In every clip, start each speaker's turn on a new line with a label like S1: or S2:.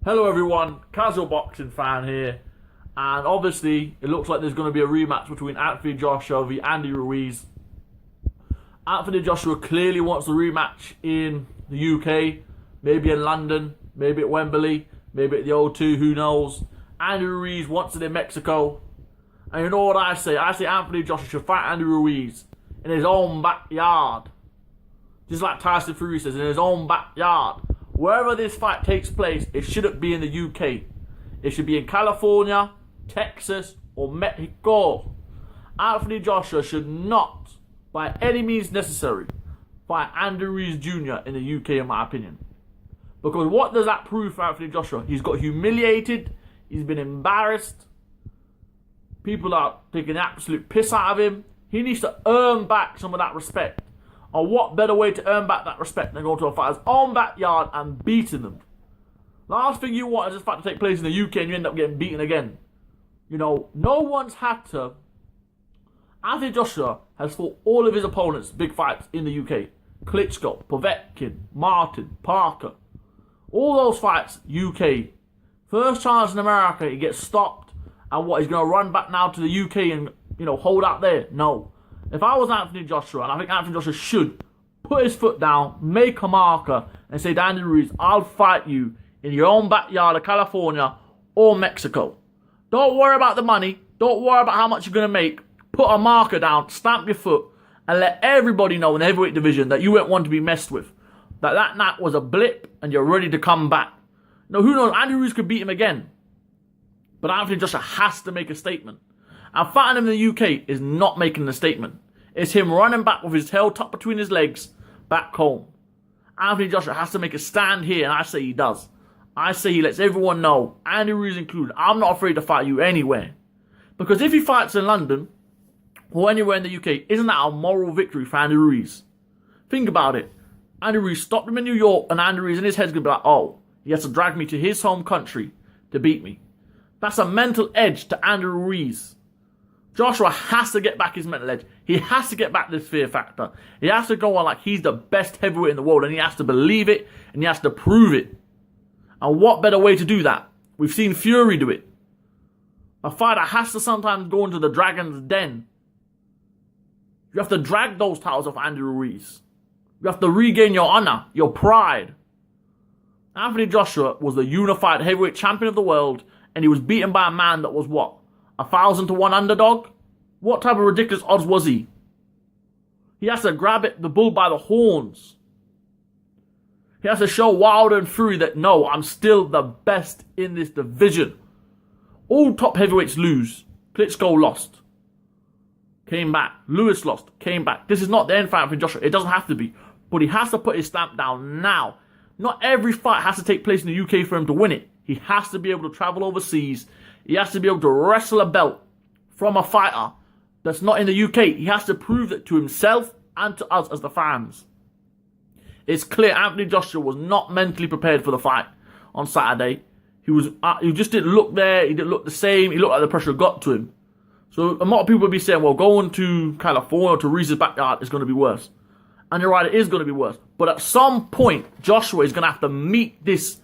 S1: Hello everyone, casual boxing fan here, and obviously it looks like there's going to be a rematch between Anthony Joshua v Andy Ruiz. Anthony Joshua clearly wants the rematch in the UK, maybe in London, maybe at Wembley, maybe at the O2, who knows. Andy Ruiz wants it in Mexico, and you know what I say? I say Anthony Joshua should fight Andy Ruiz in his own backyard. Just like Tyson Fury says, in his own backyard. Wherever this fight takes place, it shouldn't be in the UK. It should be in California, Texas, or Mexico. Anthony Joshua should not, by any means necessary, fight Andy Ruiz Jr. in the UK, in my opinion. Because what does that prove for Anthony Joshua? He's got humiliated. He's been embarrassed. People are taking the absolute piss out of him. He needs to earn back some of that respect. And what better way to earn back that respect than go to a fighter's own backyard and beating them? Last thing you want is this fight to take place in the UK and you end up getting beaten again. You know, no one's had to. Anthony Joshua has fought all of his opponents, big fights in the UK. Klitschko, Povetkin, Martin, Parker. All those fights, UK. First chance in America, he gets stopped. And what, he's going to run back now to the UK and, hold out there? No. If I was Anthony Joshua, and I think Anthony Joshua should put his foot down, make a marker, and say to Andy Ruiz, I'll fight you in your own backyard of California or Mexico. Don't worry about the money. Don't worry about how much you're going to make. Put a marker down, stamp your foot, and let everybody know in the heavyweight division that you weren't one to be messed with. That night was a blip, and you're ready to come back. Now, who knows? Andy Ruiz could beat him again. But Anthony Joshua has to make a statement. And fighting him in the UK is not making a statement. It's him running back with his tail tucked between his legs back home. Anthony Joshua has to make a stand here, and I say he does. I say he lets everyone know, Andy Ruiz included, I'm not afraid to fight you anywhere. Because if he fights in London or anywhere in the UK, isn't that a moral victory for Andy Ruiz? Think about it. Andy Ruiz stopped him in New York, and Andy Ruiz in his head's going to be like, oh, he has to drag me to his home country to beat me. That's a mental edge to Andy Ruiz. Joshua has to get back his mental edge. He has to get back this fear factor. He has to go on like he's the best heavyweight in the world, and he has to believe it, and he has to prove it. And what better way to do that? We've seen Fury do it. A fighter has to sometimes go into the dragon's den. You have to drag those titles off Andy Ruiz. You have to regain your honor, your pride. Anthony Joshua was the unified heavyweight champion of the world, and he was beaten by a man that was what? 1,000 to 1 underdog? What type of ridiculous odds was he? He has to grab the bull by the horns. He has to show Wilder and Fury that, no, I'm still the best in this division. All top heavyweights lose. Klitschko lost. Came back. Lewis lost. Came back. This is not the end fight for Joshua. It doesn't have to be. But he has to put his stamp down now. Not every fight has to take place in the UK for him to win it. He has to be able to travel overseas. He has to be able to wrestle a belt from a fighter that's not in the UK. He has to prove it to himself and to us as the fans. It's clear Anthony Joshua was not mentally prepared for the fight on Saturday. He just didn't look there. He didn't look the same. He looked like the pressure got to him. So a lot of people would be saying, well, going to California or to Ruiz's backyard is going to be worse. And you're right, it is going to be worse. But at some point, Joshua is going to have to meet this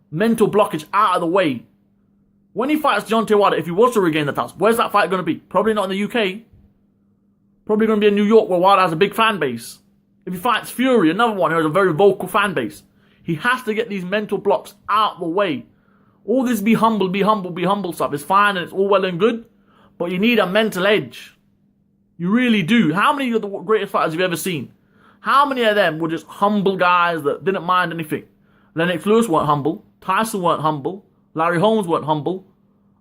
S1: mental blockage out of the way. When he fights Deontay Wilder, if he was to regain the titles, where's that fight going to be? Probably not in the UK. Probably going to be in New York, where Wilder has a big fan base. If he fights Fury, another one who has a very vocal fan base, he has to get these mental blocks out of the way. All this be humble stuff is fine and it's all well and good, but you need a mental edge. You really do. How many of the greatest fighters have you ever seen? How many of them were just humble guys that didn't mind anything? Lennox Lewis weren't humble. Tyson weren't humble. Larry Holmes weren't humble.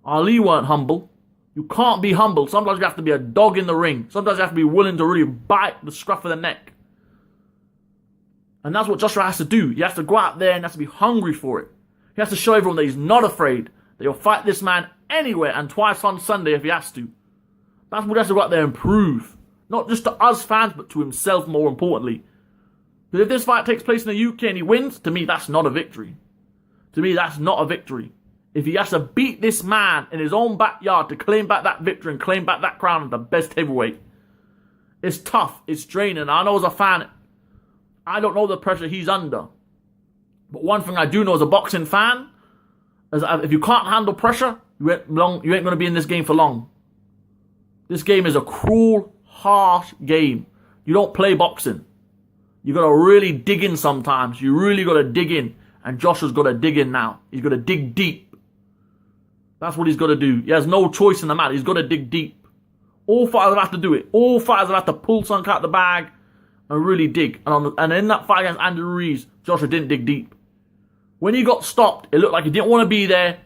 S1: Ali weren't humble. You can't be humble. Sometimes you have to be a dog in the ring. Sometimes you have to be willing to really bite the scruff of the neck. And that's what Joshua has to do. He has to go out there and has to be hungry for it. He has to show everyone that he's not afraid. That he'll fight this man anywhere and twice on Sunday if he has to. That's what he has to go out there and prove. Not just to us fans, but to himself more importantly. Because if this fight takes place in the UK and he wins, to me that's not a victory. To me that's not a victory. If he has to beat this man in his own backyard to claim back that victory and claim back that crown as the best heavyweight, it's tough, it's draining. I know as a fan, I don't know the pressure he's under. But one thing I do know as a boxing fan, If you can't handle pressure, you ain't going to be in this game for long. This game is a cruel, harsh game. You don't play boxing. You got to really dig in sometimes. You really got to dig in. And Joshua's got to dig in now. He's got to dig deep. That's what he's got to do. He has no choice in the matter. He's got to dig deep. All fighters have to do it. All fighters have to pull something out the bag and really dig. And in that fight against Andy Ruiz, Joshua didn't dig deep. When he got stopped, it looked like he didn't want to be there.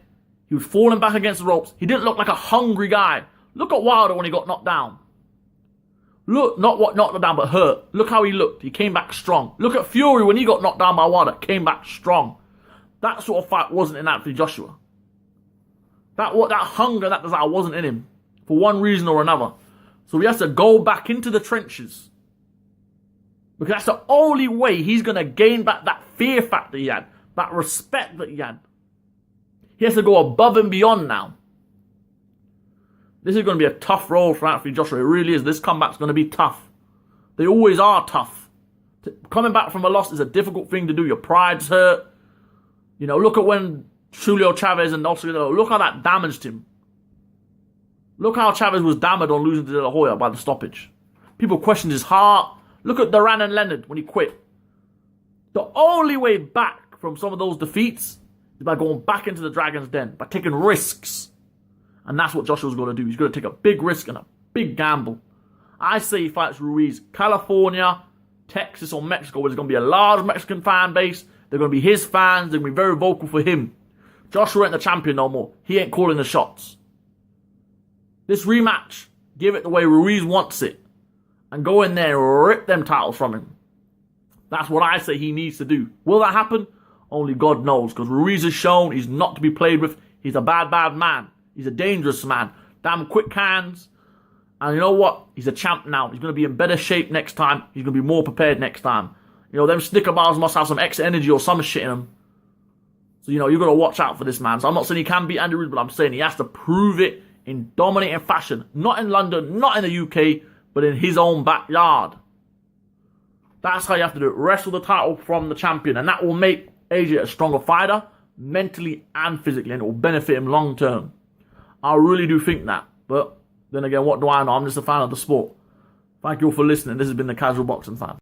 S1: He was falling back against the ropes. He didn't look like a hungry guy. Look at Wilder when he got knocked down. Look, not what knocked him down, but hurt. Look how he looked. He came back strong. Look at Fury when he got knocked down by Wilder. Came back strong. That sort of fight wasn't in Anthony Joshua. That hunger, that desire wasn't in him. For one reason or another. So he has to go back into the trenches. Because that's the only way he's going to gain back that fear factor he had. That respect that he had. He has to go above and beyond now. This is going to be a tough role for Anthony Joshua. It really is. This comeback's going to be tough. They always are tough. Coming back from a loss is a difficult thing to do. Your pride's hurt. You know, look at when Julio Chavez and Oscar De La Hoya, look how that damaged him. Look how Chavez was damaged on losing to De La Hoya by the stoppage. People questioned his heart. Look at Duran and Leonard when he quit. The only way back from some of those defeats is by going back into the Dragon's Den, by taking risks. And that's what Joshua's going to do. He's going to take a big risk and a big gamble. I say he fights Ruiz. California, Texas, or Mexico, where there's going to be a large Mexican fan base. They're going to be his fans. They're going to be very vocal for him. Joshua ain't the champion no more. He ain't calling the shots. This rematch, give it the way Ruiz wants it. And go in there and rip them titles from him. That's what I say he needs to do. Will that happen? Only God knows. Because Ruiz has shown he's not to be played with. He's a bad, bad man. He's a dangerous man. Damn quick hands. And you know what? He's a champ now. He's going to be in better shape next time. He's going to be more prepared next time. You know, them Snicker bars must have some extra energy or some shit in them. So, you know, you've got to watch out for this man. So I'm not saying he can beat Andy Ruiz, but I'm saying he has to prove it in dominating fashion. Not in London, not in the UK, but in his own backyard. That's how you have to do it. Wrestle the title from the champion. And that will make AJ a stronger fighter, mentally and physically. And it will benefit him long term. I really do think that. But then again, what do I know? I'm just a fan of the sport. Thank you all for listening. This has been the Casual Boxing Fan.